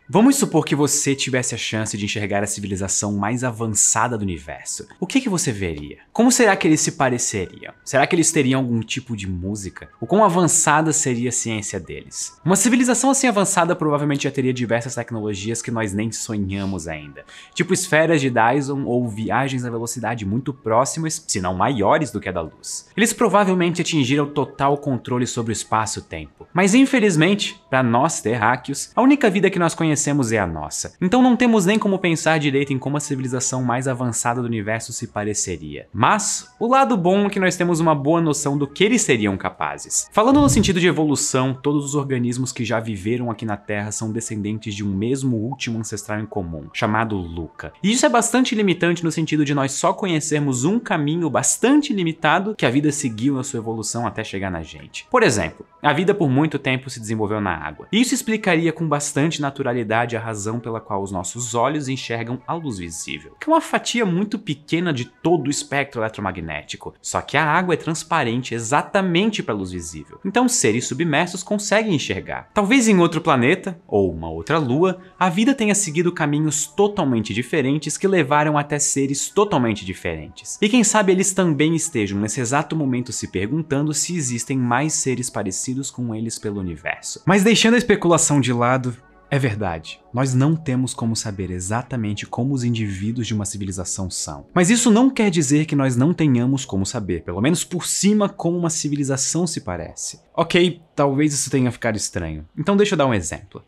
Vamos supor que você tivesse a chance de enxergar a civilização mais avançada do universo. O que você veria? Como será que eles se pareceriam? Será que eles teriam algum tipo de música? O quão avançada seria a ciência deles? Uma civilização assim avançada provavelmente já teria diversas tecnologias que nós nem sonhamos ainda, tipo esferas de Dyson ou viagens a velocidade muito próximas, se não maiores do que a da luz. Eles provavelmente atingiram total controle sobre o espaço-tempo. Mas infelizmente, para nós terráqueos, a única vida que nós conhecemos é a nossa. Então não temos nem como pensar direito em como a civilização mais avançada do universo se pareceria. Mas o lado bom é que nós temos uma boa noção do que eles seriam capazes. Falando no sentido de evolução, todos os organismos que já viveram aqui na Terra são descendentes de um mesmo último ancestral em comum, chamado Luca. E isso é bastante limitante no sentido de nós só conhecermos um caminho bastante limitado que a vida seguiu na sua evolução até chegar na gente. Por exemplo, a vida por muito tempo se desenvolveu na água. Isso explicaria com bastante naturalidade a razão pela qual os nossos olhos enxergam a luz visível, que é uma fatia muito pequena de todo o espectro eletromagnético. Só que a água é transparente exatamente para a luz visível, então seres submersos conseguem enxergar. Talvez em outro planeta, ou uma outra lua, a vida tenha seguido caminhos totalmente diferentes que levaram até seres totalmente diferentes. E quem sabe eles também estejam nesse exato momento se perguntando se existem mais seres parecidos com eles pelo universo. Mas deixando a especulação de lado, é verdade, nós não temos como saber exatamente como os indivíduos de uma civilização são. Mas isso não quer dizer que nós não tenhamos como saber, pelo menos por cima, como uma civilização se parece. Ok, talvez isso tenha ficado estranho. Então deixa eu dar um exemplo.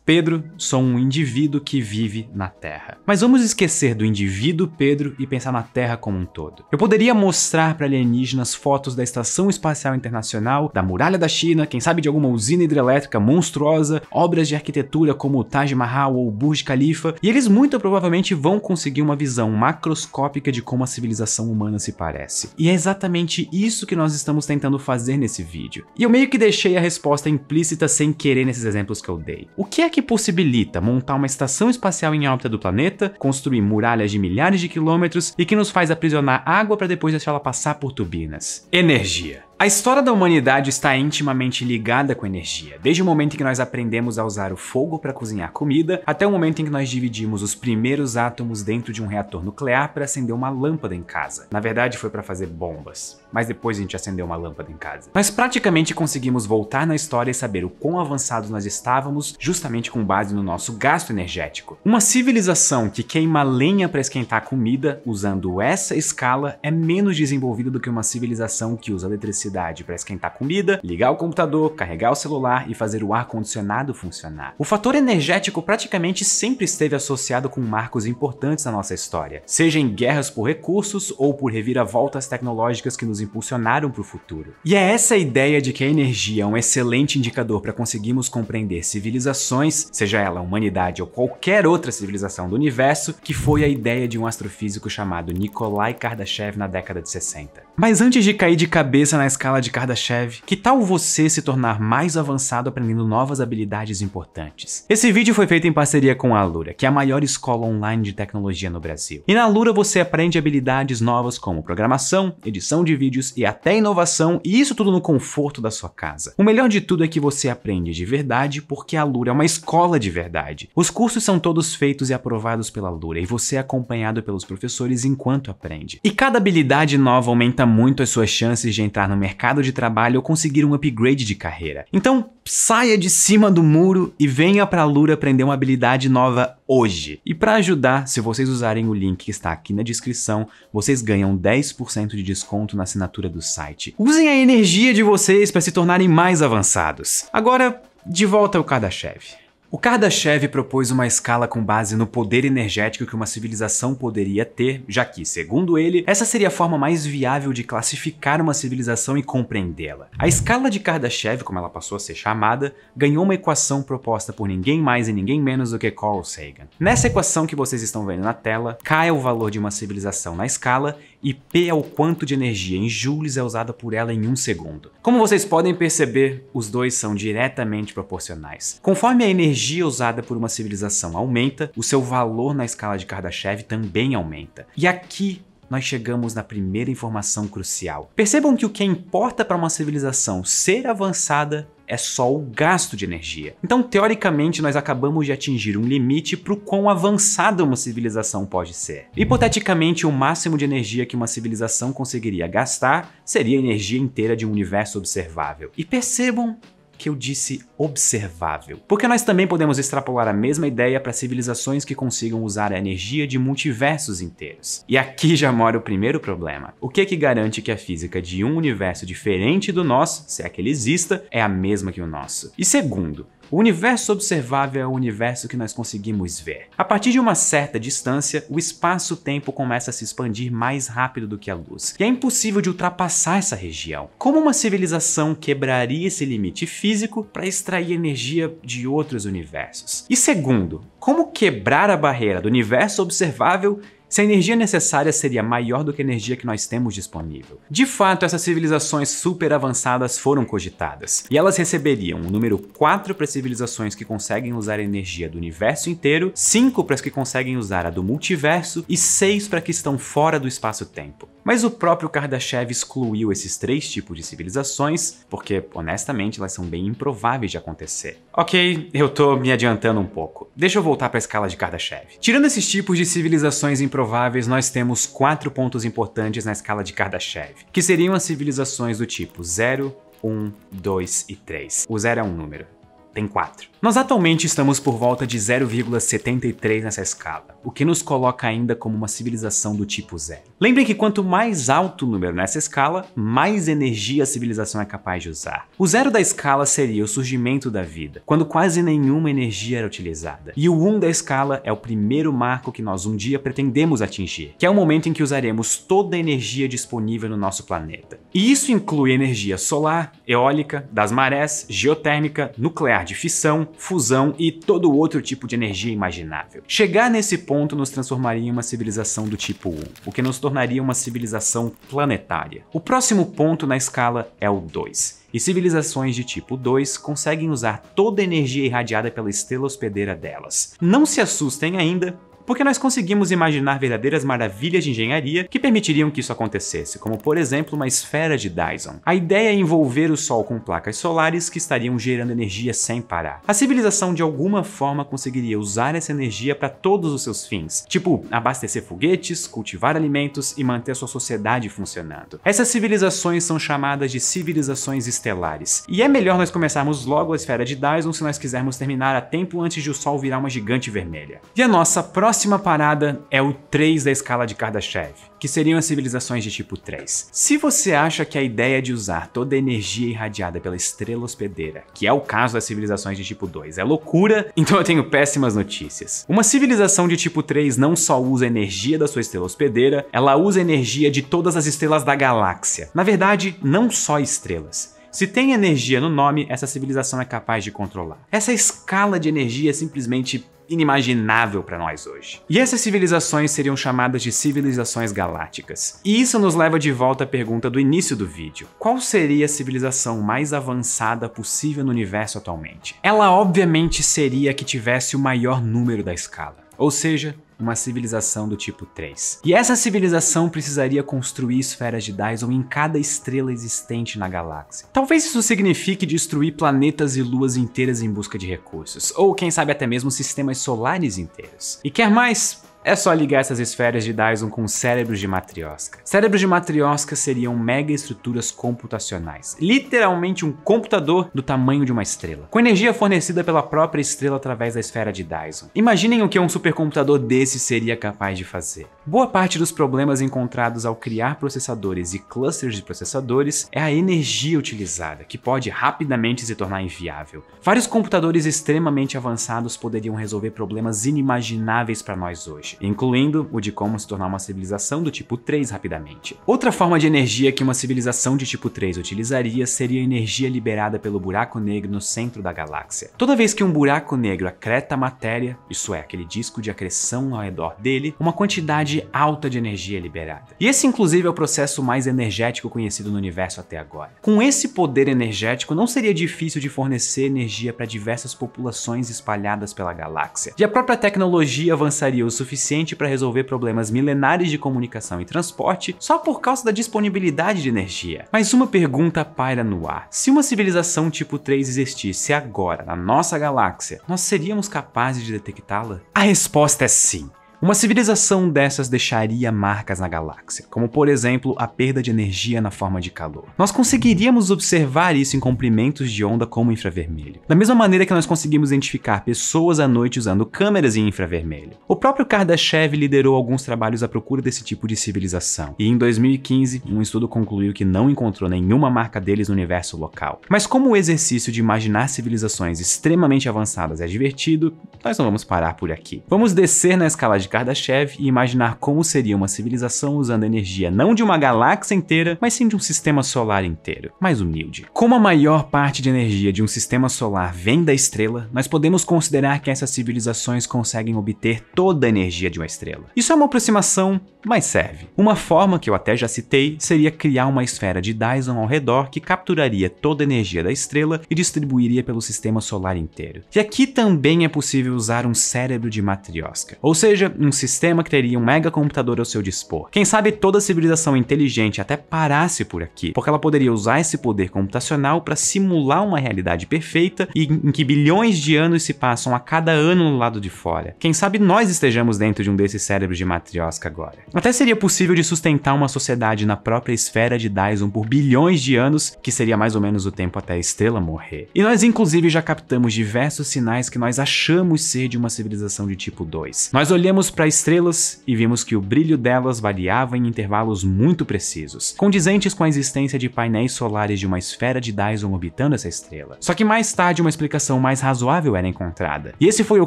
Pedro, sou um indivíduo que vive na Terra. Mas vamos esquecer do indivíduo Pedro e pensar na Terra como um todo. Eu poderia mostrar para alienígenas fotos da Estação Espacial Internacional, da Muralha da China, quem sabe de alguma usina hidrelétrica monstruosa, obras de arquitetura como o Taj Mahal ou o Burj Khalifa, e eles muito provavelmente vão conseguir uma visão macroscópica de como a civilização humana se parece. E é exatamente isso que nós estamos tentando fazer nesse vídeo. E eu meio que deixei a resposta implícita sem querer nesses exemplos que eu dei. O que é que possibilita montar uma estação espacial em órbita do planeta, construir muralhas de milhares de quilômetros e que nos faz aprisionar água para depois deixá-la passar por turbinas? Energia. A história da humanidade está intimamente ligada com energia, desde o momento em que nós aprendemos a usar o fogo para cozinhar comida, até o momento em que nós dividimos os primeiros átomos dentro de um reator nuclear para acender uma lâmpada em casa. Na verdade foi para fazer bombas, mas depois a gente acendeu uma lâmpada em casa. Nós praticamente conseguimos voltar na história e saber o quão avançados nós estávamos justamente com base no nosso gasto energético. Uma civilização que queima lenha para esquentar comida usando essa escala é menos desenvolvida do que uma civilização que usa eletricidade para esquentar comida, ligar o computador, carregar o celular e fazer o ar-condicionado funcionar. O fator energético praticamente sempre esteve associado com marcos importantes na nossa história, seja em guerras por recursos ou por reviravoltas tecnológicas que nos impulsionaram para o futuro. E é essa ideia de que a energia é um excelente indicador para conseguirmos compreender civilizações, seja ela a humanidade ou qualquer outra civilização do universo, que foi a ideia de um astrofísico chamado Nikolai Kardashev na década de 60. Mas antes de cair de cabeça na escala de Kardashev, que tal você se tornar mais avançado aprendendo novas habilidades importantes? Esse vídeo foi feito em parceria com a Alura, que é a maior escola online de tecnologia no Brasil. E na Alura você aprende habilidades novas como programação, edição de vídeos e até inovação, e isso tudo no conforto da sua casa. O melhor de tudo é que você aprende de verdade porque a Alura é uma escola de verdade. Os cursos são todos feitos e aprovados pela Alura e você é acompanhado pelos professores enquanto aprende. E cada habilidade nova aumenta muito as suas chances de entrar no mercado de trabalho ou conseguir um upgrade de carreira. Então, saia de cima do muro e venha para a Alura aprender uma habilidade nova hoje. E para ajudar, se vocês usarem o link que está aqui na descrição, vocês ganham 10% de desconto na assinatura do site. Usem a energia de vocês para se tornarem mais avançados. Agora, de volta ao Kardashev. O Kardashev propôs uma escala com base no poder energético que uma civilização poderia ter, já que, segundo ele, essa seria a forma mais viável de classificar uma civilização e compreendê-la. A escala de Kardashev, como ela passou a ser chamada, ganhou uma equação proposta por ninguém mais e ninguém menos do que Carl Sagan. Nessa equação que vocês estão vendo na tela, K é o valor de uma civilização na escala e P é o quanto de energia em joules é usada por ela em um segundo. Como vocês podem perceber, os dois são diretamente proporcionais. Conforme a energia usada por uma civilização aumenta, o seu valor na escala de Kardashev também aumenta. E aqui nós chegamos na primeira informação crucial. Percebam que o que importa para uma civilização ser avançada é só o gasto de energia. Então, teoricamente, nós acabamos de atingir um limite para o quão avançada uma civilização pode ser. Hipoteticamente, o máximo de energia que uma civilização conseguiria gastar seria a energia inteira de um universo observável. E percebam que eu disse observável, porque nós também podemos extrapolar a mesma ideia para civilizações que consigam usar a energia de multiversos inteiros. E aqui já mora o primeiro problema. O que garante que a física de um universo diferente do nosso, se é que ele exista, é a mesma que o nosso? E segundo, o universo observável é o universo que nós conseguimos ver. A partir de uma certa distância, o espaço-tempo começa a se expandir mais rápido do que a luz, e é impossível de ultrapassar essa região. Como uma civilização quebraria esse limite físico para extrair energia de outros universos? E segundo, como quebrar a barreira do universo observável se a energia necessária seria maior do que a energia que nós temos disponível? De fato, essas civilizações super avançadas foram cogitadas, e elas receberiam o número 4 para as civilizações que conseguem usar a energia do universo inteiro, 5 para as que conseguem usar a do multiverso e 6 para que estão fora do espaço-tempo. Mas o próprio Kardashev excluiu esses 3 tipos de civilizações, porque, honestamente, elas são bem improváveis de acontecer. Ok, eu tô me adiantando um pouco. Deixa eu voltar para a escala de Kardashev. Tirando esses tipos de civilizações improváveis, nós temos 4 pontos importantes na escala de Kardashev, que seriam as civilizações do tipo 0, 1, 2 e 3. O 0 é um número. Tem 4. Nós atualmente estamos por volta de 0,73 nessa escala, o que nos coloca ainda como uma civilização do tipo 0. Lembrem que quanto mais alto o número nessa escala, mais energia a civilização é capaz de usar. O 0 da escala seria o surgimento da vida, quando quase nenhuma energia era utilizada. E o 1 da escala é o primeiro marco que nós um dia pretendemos atingir, que é o momento em que usaremos toda a energia disponível no nosso planeta. E isso inclui energia solar, eólica, das marés, geotérmica, nuclear de fissão, fusão e todo outro tipo de energia imaginável. Chegar nesse ponto nos transformaria em uma civilização do tipo 1, o que nos tornaria uma civilização planetária. O próximo ponto na escala é o 2. E civilizações de tipo 2 conseguem usar toda a energia irradiada pela estrela hospedeira delas. Não se assustem ainda, porque nós conseguimos imaginar verdadeiras maravilhas de engenharia que permitiriam que isso acontecesse, como por exemplo uma esfera de Dyson. A ideia é envolver o Sol com placas solares que estariam gerando energia sem parar. A civilização de alguma forma conseguiria usar essa energia para todos os seus fins, tipo abastecer foguetes, cultivar alimentos e manter sua sociedade funcionando. Essas civilizações são chamadas de civilizações estelares, e é melhor nós começarmos logo a esfera de Dyson se nós quisermos terminar a tempo antes de o Sol virar uma gigante vermelha. E a nossa próxima parada é o 3 da escala de Kardashev, que seriam as civilizações de tipo 3. Se você acha que a ideia de usar toda a energia irradiada pela estrela hospedeira, que é o caso das civilizações de tipo 2, é loucura, então eu tenho péssimas notícias. Uma civilização de tipo 3 não só usa a energia da sua estrela hospedeira, ela usa a energia de todas as estrelas da galáxia. Na verdade, não só estrelas. Se tem energia no nome, essa civilização é capaz de controlar. Essa escala de energia é simplesmente inimaginável para nós hoje. E essas civilizações seriam chamadas de civilizações galácticas. E isso nos leva de volta à pergunta do início do vídeo. Qual seria a civilização mais avançada possível no universo atualmente? Ela obviamente seria a que tivesse o maior número da escala, ou seja, uma civilização do tipo 3. E essa civilização precisaria construir esferas de Dyson em cada estrela existente na galáxia. Talvez isso signifique destruir planetas e luas inteiras em busca de recursos, ou quem sabe até mesmo sistemas solares inteiros. E quer mais? É só ligar essas esferas de Dyson com cérebros de Matryoshka. Cérebros de Matryoshka seriam mega estruturas computacionais, literalmente um computador do tamanho de uma estrela, com energia fornecida pela própria estrela através da esfera de Dyson. Imaginem o que um supercomputador desse seria capaz de fazer. Boa parte dos problemas encontrados ao criar processadores e clusters de processadores é a energia utilizada, que pode rapidamente se tornar inviável. Vários computadores extremamente avançados poderiam resolver problemas inimagináveis para nós hoje, incluindo o de como se tornar uma civilização do tipo 3 rapidamente. Outra forma de energia que uma civilização de tipo 3 utilizaria seria a energia liberada pelo buraco negro no centro da galáxia. Toda vez que um buraco negro acreta a matéria, isso é, aquele disco de acreção ao redor dele, uma quantidade alta de energia é liberada. E esse inclusive é o processo mais energético conhecido no universo até agora. Com esse poder energético, não seria difícil de fornecer energia para diversas populações espalhadas pela galáxia. E a própria tecnologia avançaria o suficiente suficiente para resolver problemas milenares de comunicação e transporte só por causa da disponibilidade de energia. Mas uma pergunta paira no ar. Se uma civilização tipo 3 existisse agora na nossa galáxia, nós seríamos capazes de detectá-la? A resposta é sim. Uma civilização dessas deixaria marcas na galáxia, como por exemplo a perda de energia na forma de calor. Nós conseguiríamos observar isso em comprimentos de onda como infravermelho, da mesma maneira que nós conseguimos identificar pessoas à noite usando câmeras em infravermelho. O próprio Kardashev liderou alguns trabalhos à procura desse tipo de civilização, e em 2015 um estudo concluiu que não encontrou nenhuma marca deles no universo local. Mas como o exercício de imaginar civilizações extremamente avançadas é divertido, nós não vamos parar por aqui. Vamos descer na escala de Kardashev e imaginar como seria uma civilização usando energia não de uma galáxia inteira, mas sim de um sistema solar inteiro, mais humilde. Como a maior parte de energia de um sistema solar vem da estrela, nós podemos considerar que essas civilizações conseguem obter toda a energia de uma estrela. Isso é uma aproximação, mas serve. Uma forma que eu até já citei seria criar uma esfera de Dyson ao redor que capturaria toda a energia da estrela e distribuiria pelo sistema solar inteiro. E aqui também é possível usar um cérebro de Matryoshka, ou seja, um sistema que teria um megacomputador ao seu dispor. Quem sabe toda civilização inteligente até parasse por aqui, porque ela poderia usar esse poder computacional para simular uma realidade perfeita e em que bilhões de anos se passam a cada ano no lado de fora. Quem sabe nós estejamos dentro de um desses cérebros de Matryoshka agora. Até seria possível de sustentar uma sociedade na própria esfera de Dyson por bilhões de anos, que seria mais ou menos o tempo até a estrela morrer. E nós inclusive já captamos diversos sinais que nós achamos ser de uma civilização de tipo 2. Nós olhamos para estrelas e vimos que o brilho delas variava em intervalos muito precisos, condizentes com a existência de painéis solares de uma esfera de Dyson orbitando essa estrela. Só que mais tarde uma explicação mais razoável era encontrada. E esse foi o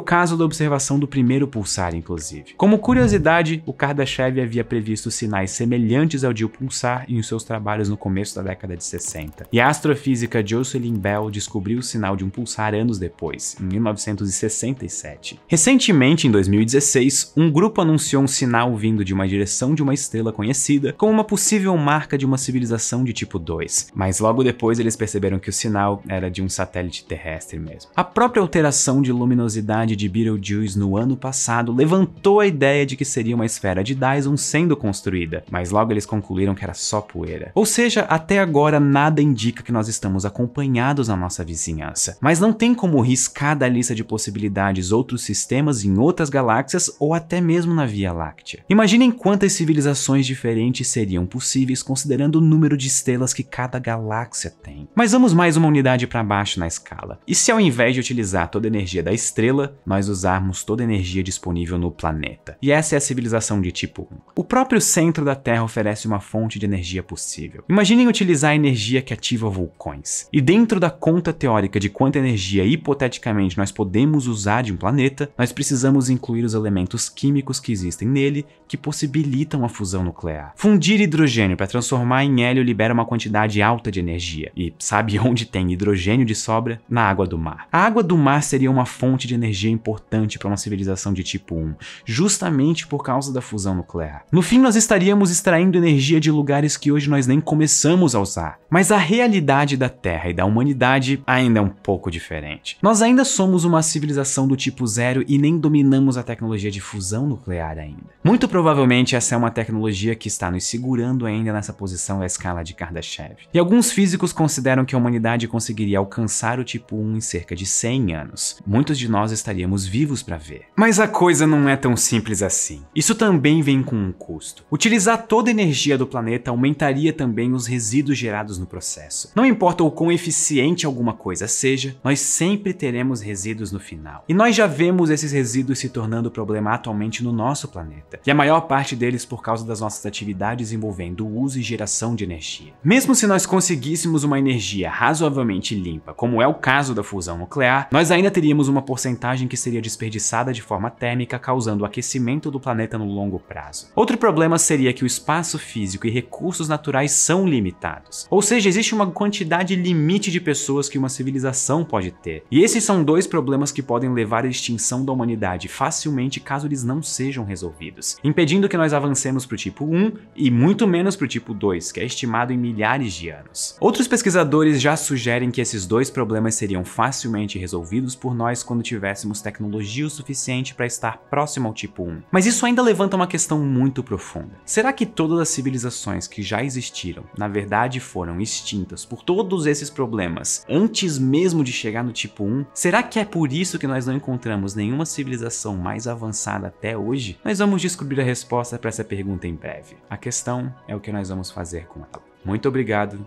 caso da observação do primeiro pulsar, inclusive. Como curiosidade, o Kardashev havia previsto sinais semelhantes ao de um pulsar em seus trabalhos no começo da década de 60. E a astrofísica Jocelyn Bell descobriu o sinal de um pulsar anos depois, em 1967. Recentemente, em 2016, um grupo anunciou um sinal vindo de uma direção de uma estrela conhecida como uma possível marca de uma civilização de tipo 2, mas logo depois eles perceberam que o sinal era de um satélite terrestre mesmo. A própria alteração de luminosidade de Betelgeuse no ano passado levantou a ideia de que seria uma esfera de Dyson sendo construída, mas logo eles concluíram que era só poeira. Ou seja, até agora nada indica que nós estamos acompanhados na nossa vizinhança, mas não tem como riscar da lista de possibilidades outros sistemas em outras galáxias ou até mesmo na Via Láctea. Imaginem quantas civilizações diferentes seriam possíveis considerando o número de estrelas que cada galáxia tem. Mas vamos mais uma unidade para baixo na escala. E se ao invés de utilizar toda a energia da estrela, nós usarmos toda a energia disponível no planeta? E essa é a civilização de tipo 1. O próprio centro da Terra oferece uma fonte de energia possível. Imaginem utilizar a energia que ativa vulcões. E dentro da conta teórica de quanta energia hipoteticamente nós podemos usar de um planeta, nós precisamos incluir os elementos químicos que existem nele que possibilitam a fusão nuclear. Fundir hidrogênio para transformar em hélio libera uma quantidade alta de energia. E sabe onde tem hidrogênio de sobra? Na água do mar. A água do mar seria uma fonte de energia importante para uma civilização de tipo 1, justamente por causa da fusão nuclear. No fim, nós estaríamos extraindo energia de lugares que hoje nós nem começamos a usar. Mas a realidade da Terra e da humanidade ainda é um pouco diferente. Nós ainda somos uma civilização do tipo 0 e nem dominamos a tecnologia de fusão nuclear ainda. Muito provavelmente essa é uma tecnologia que está nos segurando ainda nessa posição da escala de Kardashev. E alguns físicos consideram que a humanidade conseguiria alcançar o tipo 1 em cerca de 100 anos. Muitos de nós estaríamos vivos para ver. Mas a coisa não é tão simples assim. Isso também vem com um custo. Utilizar toda a energia do planeta aumentaria também os resíduos gerados no processo. Não importa o quão eficiente alguma coisa seja, nós sempre teremos resíduos no final. E nós já vemos esses resíduos se tornando problema atualmente no nosso planeta. E a maior parte deles por causa das nossas atividades envolvendo o uso e geração de energia. Mesmo se nós conseguíssemos uma energia razoavelmente limpa, como é o caso da fusão nuclear, nós ainda teríamos uma porcentagem que seria desperdiçada de forma térmica, causando o aquecimento do planeta no longo prazo. Outro problema seria que o espaço físico e recursos naturais são limitados. Ou seja, existe uma quantidade limite de pessoas que uma civilização pode ter. E esses são dois problemas que podem levar à extinção da humanidade facilmente caso eles não sejam resolvidos, impedindo que nós avancemos para o tipo 1 e muito menos para o tipo 2, que é estimado em milhares de anos. Outros pesquisadores já sugerem que esses dois problemas seriam facilmente resolvidos por nós quando tivéssemos tecnologia o suficiente para estar próximo ao tipo 1. Mas isso ainda levanta uma questão muito profunda. Será que todas as civilizações que já existiram, na verdade, foram extintas por todos esses problemas antes mesmo de chegar no tipo 1? Será que é por isso que nós não encontramos nenhuma civilização mais avançada até hoje? Nós vamos descobrir a resposta para essa pergunta em breve. A questão é o que nós vamos fazer com ela. Muito obrigado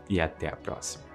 e até a próxima.